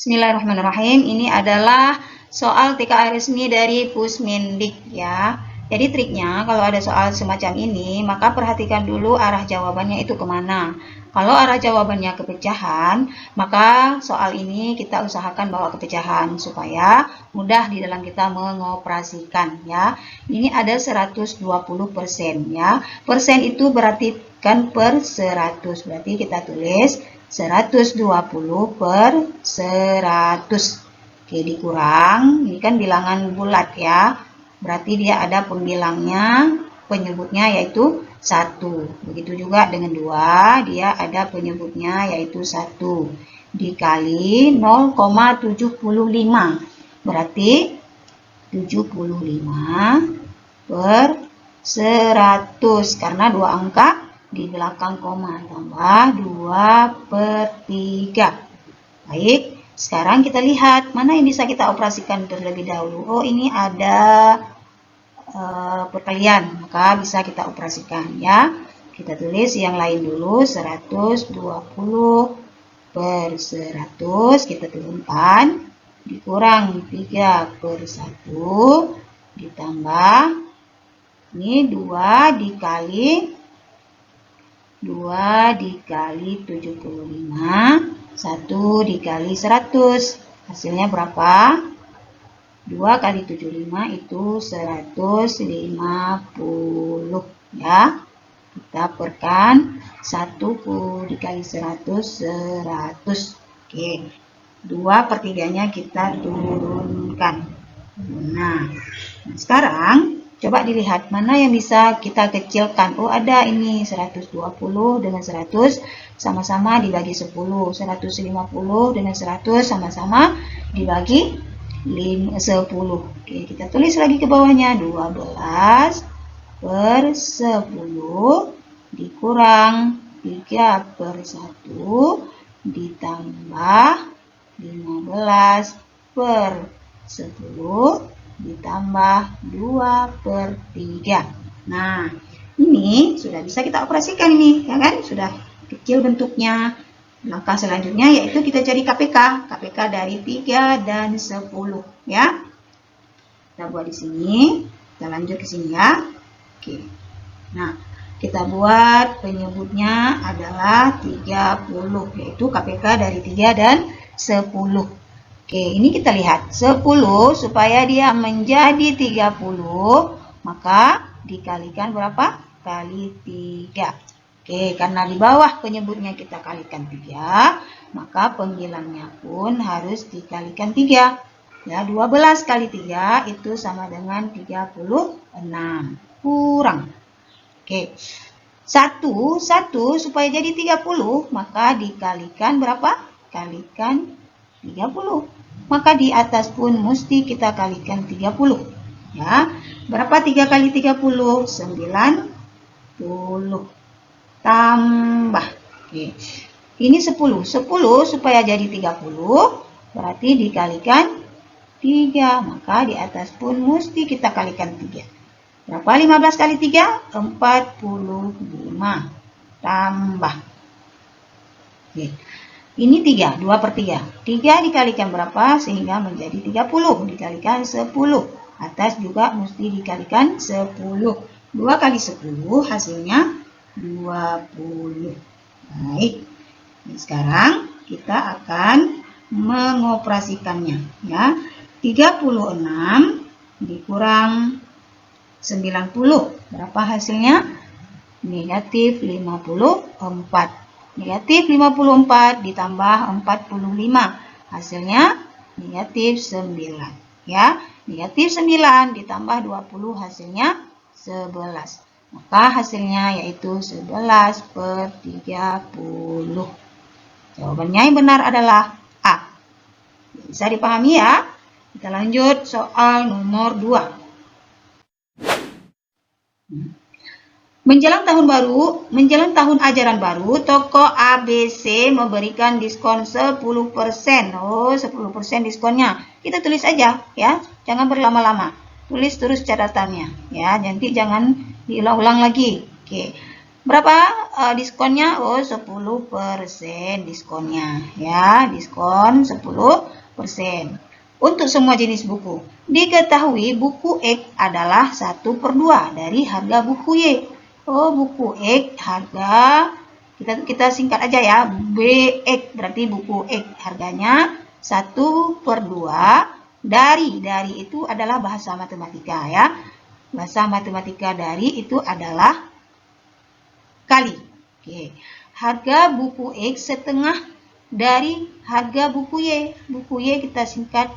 Bismillahirrahmanirrahim. Ini adalah soal TKA resmi dari Pusmendik ya. Jadi triknya kalau ada soal semacam ini, maka perhatikan dulu arah jawabannya itu kemana. Kalau arah jawabannya ke pecahan, maka soal ini kita usahakan bawa ke pecahan supaya mudah di dalam kita mengoperasikan ya. Ini ada 120% ya. Persen itu berarti kan per 100. Berarti kita tulis 120 per 100. Oke, dikurang, ini kan bilangan bulat ya. Berarti dia ada pembilangnya, penyebutnya yaitu 1. Begitu juga dengan 2, dia ada penyebutnya yaitu 1. Dikali 0,75. Berarti 75 per 100. Karena 2 angka di belakang koma, tambah 2/3. Baik, sekarang kita lihat mana yang bisa kita operasikan terlebih dahulu. Oh, ini ada perkalian, maka bisa kita operasikan ya. Kita tulis yang lain dulu, 120 per 100, kita turunkan, dikurang 3/1, ditambah, ini 2 dikali 75, 1 dikali 100. Hasilnya berapa? 2 kali 75 itu 150 ya. Kita perkan 1 dikali 100, 100. Oke. 2/3-nya kita turunkan. Nah, sekarang coba dilihat mana yang bisa kita kecilkan. Oh, ada ini 120 dengan 100 sama-sama dibagi 10. 150 dengan 100 sama-sama dibagi 10. Oke, kita tulis lagi ke bawahnya. 12 per 10 dikurang 3/1 ditambah 15 per 10 ditambah 2/3. Nah, ini sudah bisa kita operasikan ini, ya kan? Sudah kecil bentuknya. Langkah selanjutnya yaitu kita cari KPK. KPK dari 3 dan 10, ya. Kita buat di sini. Kita lanjut ke sini ya. Oke. Nah, kita buat penyebutnya adalah 30, yaitu KPK dari 3 dan 10. Oke, ini kita lihat 10 supaya dia menjadi 30, maka dikalikan berapa? Kali 3. Oke, karena di bawah penyebutnya kita kalikan 3, maka pembilangnya pun harus dikalikan 3. Ya, 12 kali 3 itu sama dengan 36. Kurang. Oke. 1 supaya jadi 30, maka dikalikan berapa? Kalikan 30. Maka di atas pun mesti kita kalikan 30. Ya. Berapa 3 kali 30? 90. Tambah. Oke. Ini 10. 10 supaya jadi 30, berarti dikalikan 3. Maka di atas pun mesti kita kalikan 3. Berapa 15 kali 3? 45. Tambah. Oke. Ini 3, 2/3. 3 dikalikan berapa? Sehingga menjadi 30. Dikalikan 10. Atas juga mesti dikalikan 10. 2 kali 10 hasilnya 20. Baik. Sekarang kita akan mengoperasikannya. Ya. 36 dikurang 90. Berapa hasilnya? Negatif 54. Negatif 54 ditambah 45. Hasilnya negatif 9. Ya, negatif 9 ditambah 20 hasilnya 11. Maka hasilnya yaitu 11/30. Jawabannya yang benar adalah A. Bisa dipahami ya? Kita lanjut soal nomor 2. Menjelang tahun ajaran baru, toko ABC memberikan diskon 10%. Oh, 10% diskonnya. Kita tulis aja ya, jangan berlama-lama. Tulis terus catatannya ya, nanti jangan diulang-ulang lagi. Oke. Berapa diskonnya? Oh, 10% diskonnya ya, diskon 10%. Untuk semua jenis buku. Diketahui buku X adalah 1/2 dari harga buku Y. Oh, buku X harga, kita singkat aja ya, BX, berarti buku X harganya 1/2 dari itu adalah bahasa matematika ya. Bahasa matematika dari itu adalah kali. Oke. Harga buku X setengah dari harga buku Y. Buku Y kita singkat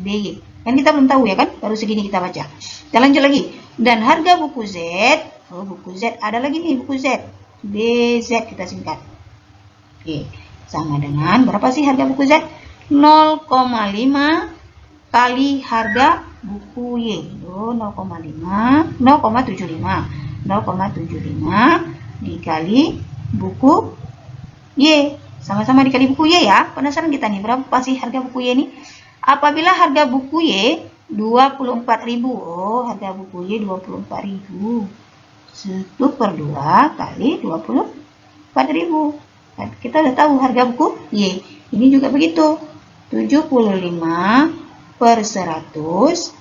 BY. Kan kita belum tahu ya kan, baru segini kita baca. Kita lanjut lagi. Dan harga buku Z, oh buku Z ada lagi nih buku Z. BZ kita singkat. Oke, sama dengan berapa sih harga buku Z? 0,5 kali harga buku Y. Oh, 0,5, 0,75. 0,75 dikali buku Y. Sama-sama dikali buku Y ya. Penasaran kita nih, berapa sih harga buku Y ini? Apabila harga buku Y 24.000. Oh, harga buku Y 24.000. 1/2 kali 24.000. Kita udah tahu harga buku Y. Ini juga begitu. 75/100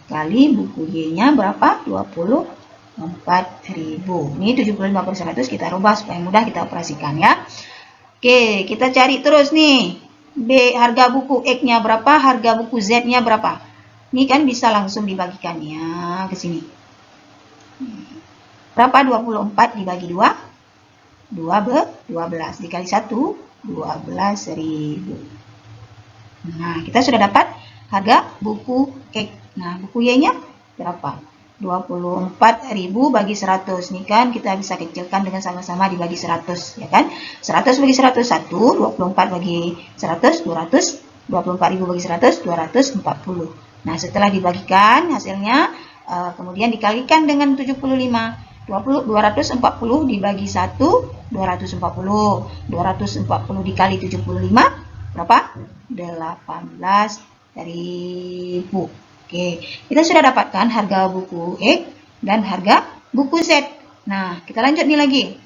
kali buku Y-nya berapa? 24.000. Ini 75/100 kita rubah supaya mudah kita operasikan ya. Oke, kita cari terus nih. Harga buku X-nya berapa, harga buku Z-nya berapa. Ini kan bisa langsung dibagikannya ke sini. Berapa 24 dibagi 2? 12 dikali 1, 12.000. Nah, kita sudah dapat harga buku X. Nah, buku Y-nya berapa? 24.000 bagi 100. Nih kan kita bisa kecilkan dengan sama-sama dibagi 100 ya kan. 100 bagi 100 1, 24 bagi 100 200, 24.000 bagi 100 240. Nah, setelah dibagikan hasilnya kemudian dikalikan dengan 75. 240 dibagi 1 240. 240 dikali 75 berapa? 18.000. Oke, kita sudah dapatkan harga buku X dan harga buku Z. Nah, kita lanjut nih lagi.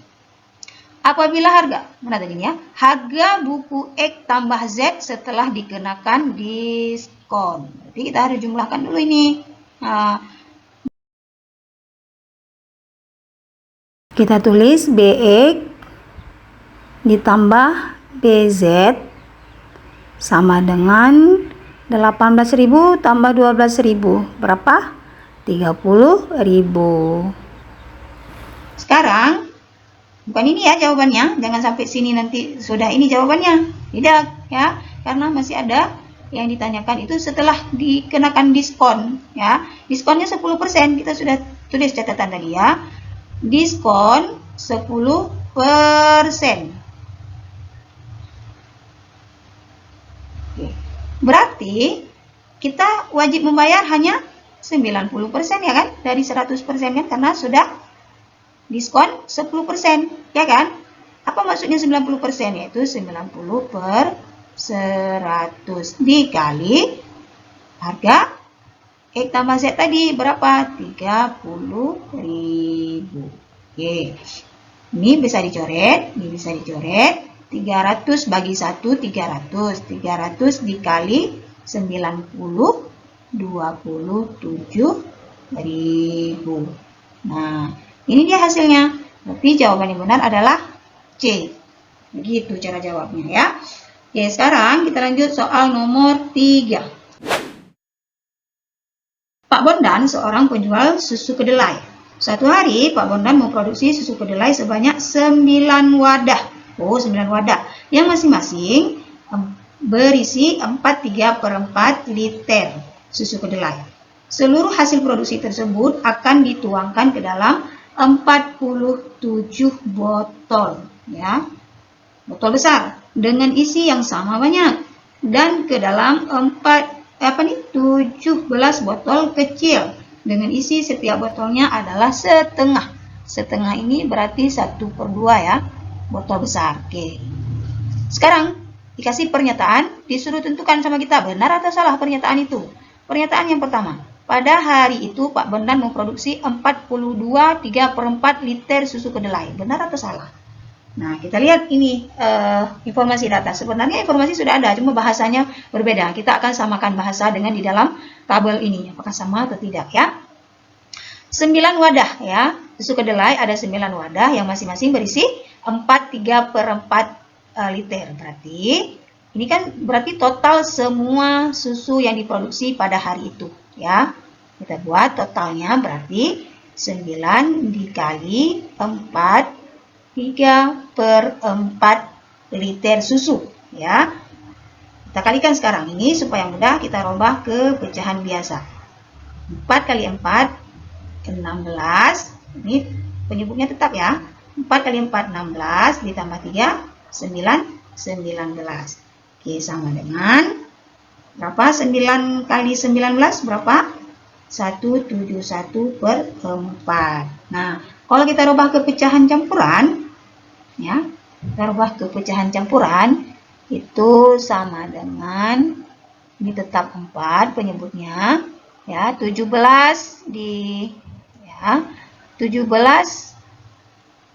Apabila harga, mana tadi ya? Harga buku X tambah Z setelah dikenakan diskon. Berarti kita harus jumlahkan dulu ini. Nah, kita tulis BX ditambah BZ sama dengan 18.000 tambah 12.000 berapa? 30.000. Sekarang bukan ini ya jawabannya, jangan sampai sini nanti sudah ini jawabannya. Tidak ya, karena masih ada yang ditanyakan itu setelah dikenakan diskon ya. Diskonnya 10%, kita sudah tulis catatan tadi ya. Diskon 10%. Berarti kita wajib membayar hanya 90% ya kan? Dari 100% kan, karena sudah diskon 10% ya kan? Apa maksudnya 90%? Yaitu 90/100 dikali harga X tambah Z tadi berapa? 30.000. Oke. Ini bisa dicoret, ini bisa dicoret. 300 bagi 1 300. 300 dikali 90 27.000. Nah, ini dia hasilnya. Berarti jawaban yang benar adalah C. Begitu cara jawabnya ya. Oke, sekarang kita lanjut soal nomor 3. Pak Bondan seorang penjual susu kedelai. Suatu hari Pak Bondan memproduksi susu kedelai sebanyak 9 wadah. Oh, 9 wadah yang masing-masing berisi 4/3/4 liter susu kedelai. Seluruh hasil produksi tersebut akan dituangkan ke dalam 47 botol ya. Botol besar dengan isi yang sama banyak dan ke dalam 17 botol kecil dengan isi setiap botolnya adalah setengah. Setengah ini berarti 1/2 ya. Botol besar. Oke. Sekarang dikasih pernyataan, disuruh tentukan sama kita benar atau salah pernyataan itu. Pernyataan yang pertama, pada hari itu Pak Bondan memproduksi 42 3/4 liter susu kedelai. Benar atau salah? Nah, kita lihat ini informasi data. Sebenarnya informasi sudah ada, cuma bahasanya berbeda. Kita akan samakan bahasa dengan di dalam tabel ini. Apakah sama atau tidak ya? 9 wadah ya. Susu kedelai ada 9 wadah yang masing-masing berisi 4 3/4 liter. Berarti ini kan berarti total semua susu yang diproduksi pada hari itu ya. Kita buat totalnya berarti 9 dikali 4 3/4 liter susu ya. Kita kalikan sekarang ini supaya mudah, kita rombak ke pecahan biasa. 4 kali 4 16. Ini penyebutnya tetap ya. 4 kali 4 16 ditambah 3 9 19. Oke, sama dengan berapa? 9 kali 19 berapa? 171/4. Nah, kalau kita rubah ke pecahan campuran, ya, kita rubah ke pecahan campuran, itu sama dengan, ini tetap 4 penyebutnya, ya, 17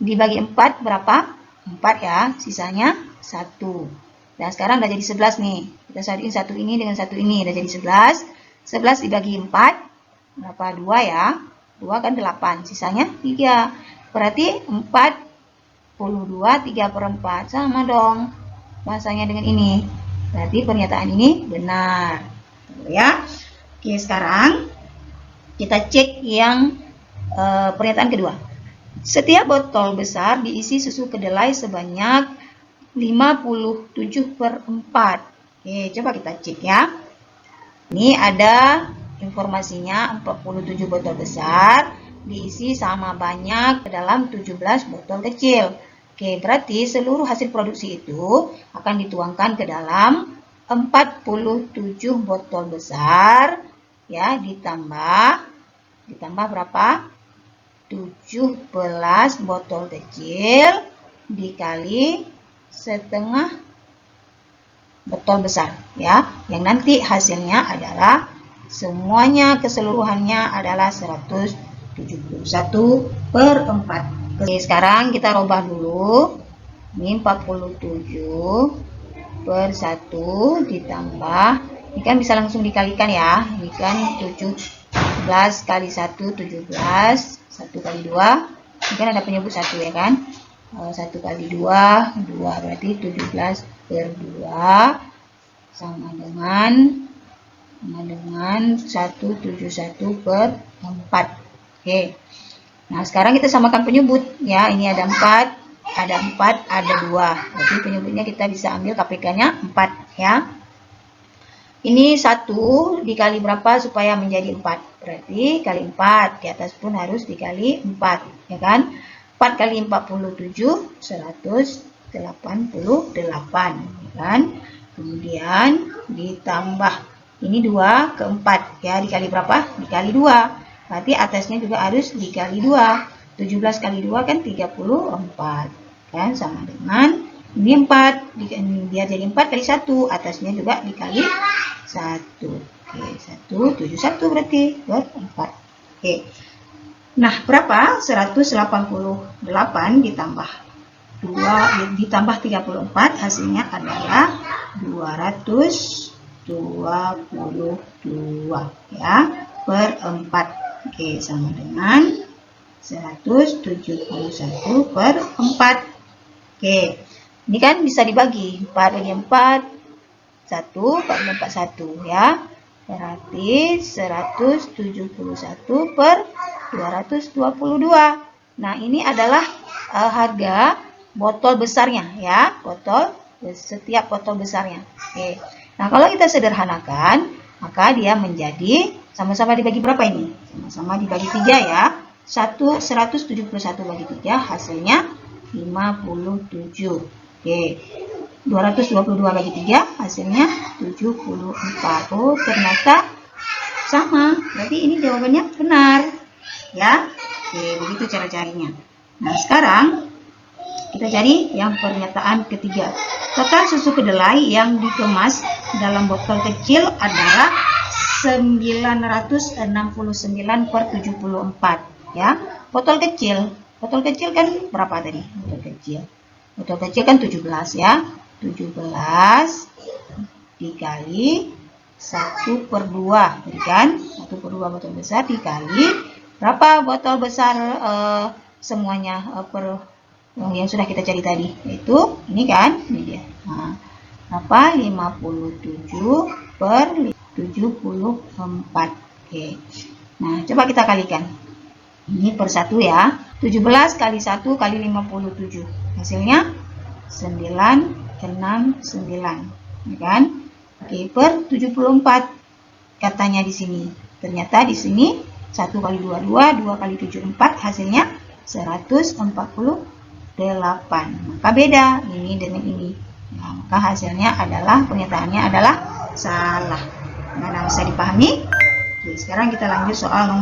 dibagi 4 berapa? 4 ya, sisanya 1. Dan sekarang udah jadi 11 nih. Kita saduin satu ini dengan satu ini, udah jadi 11. 11 dibagi 4 berapa? 2 ya. 2 kan 8, sisanya 3. Berarti 42 3/4. Sama dong bahasanya dengan ini. Berarti pernyataan ini benar. Ya. Oke, sekarang kita cek yang pernyataan kedua. Setiap botol besar diisi susu kedelai sebanyak 57/4. Oke, coba kita cek ya. Ini ada informasinya 47 botol besar diisi sama banyak ke dalam 17 botol kecil. Oke, berarti seluruh hasil produksi itu akan dituangkan ke dalam 47 botol besar ya, ditambah berapa? 17 botol kecil dikali setengah botol besar ya, yang nanti hasilnya adalah semuanya keseluruhannya adalah 171/4. Oke, sekarang kita rubah dulu. Ini 47/1 ditambah, ini kan bisa langsung dikalikan ya, ini kan 17 kali 1 17, 1 kali 2 ini kan ada penyebut 1 ya kan. 1 kali 2 berarti 17/2 sama dengan 171/4. Oke. Nah, sekarang kita samakan penyebut ya. Ini ada 4, ada 2. Berarti penyebutnya kita bisa ambil KPK-nya 4 ya. Ini 1 dikali berapa supaya menjadi 4? Berarti kali 4. Di atas pun harus dikali 4 ya kan. 4 kali 47 188 kan. Kemudian ditambah ini 2 ke 4 ya, dikali berapa? Dikali 2. Berarti atasnya juga harus dikali 2. 17 kali 2 kan 34 kan, sama dengan ini 4 biar jadi 4 kali 1, atasnya juga dikali 1. Oke, 171 berarti 4. Oke. Nah, berapa? 188 ditambah 2 ditambah 34 hasilnya adalah 222 ya per 4. Oke, sama dengan 171/4. Oke. Ini kan bisa dibagi 4 bagi 4 1 4 4 1 ya. Berarti 171/222. Nah, ini adalah harga botol besarnya ya, setiap botol besarnya. Oke. Nah, kalau kita sederhanakan, maka dia menjadi sama-sama dibagi berapa ini? Sama-sama dibagi 3 ya. 171 bagi 3 hasilnya 57. Oke. 222 bagi 3 hasilnya 74. Oh, ternyata sama. Berarti ini jawabannya benar. Ya. Oke, begitu cara carinya. Nah, sekarang kita cari yang pernyataan ketiga. Total susu kedelai yang dikemas dalam botol kecil adalah 969 per 74 ya. Botol kecil kan berapa tadi? Botol kecil kan 17 ya. 17 dikali 1/2 tadi kan, 1/2 botol besar dikali berapa botol besar semuanya yang sudah kita cari tadi, yaitu ini kan, ini dia. Nah, 57 per 74. Oke. Nah, coba kita kalikan. Ini per 1 ya. 17 kali 1 kali 57. Hasilnya 969. Ya kan? Oke, per 74. Katanya di sini. Ternyata di sini 1 kali 22, 2 kali 74, hasilnya 148. Maka beda ini dengan ini. Nah, maka hasilnya adalah, pernyataannya adalah salah. Nah, bisa dipahami? Oke, sekarang kita lanjut soal nomor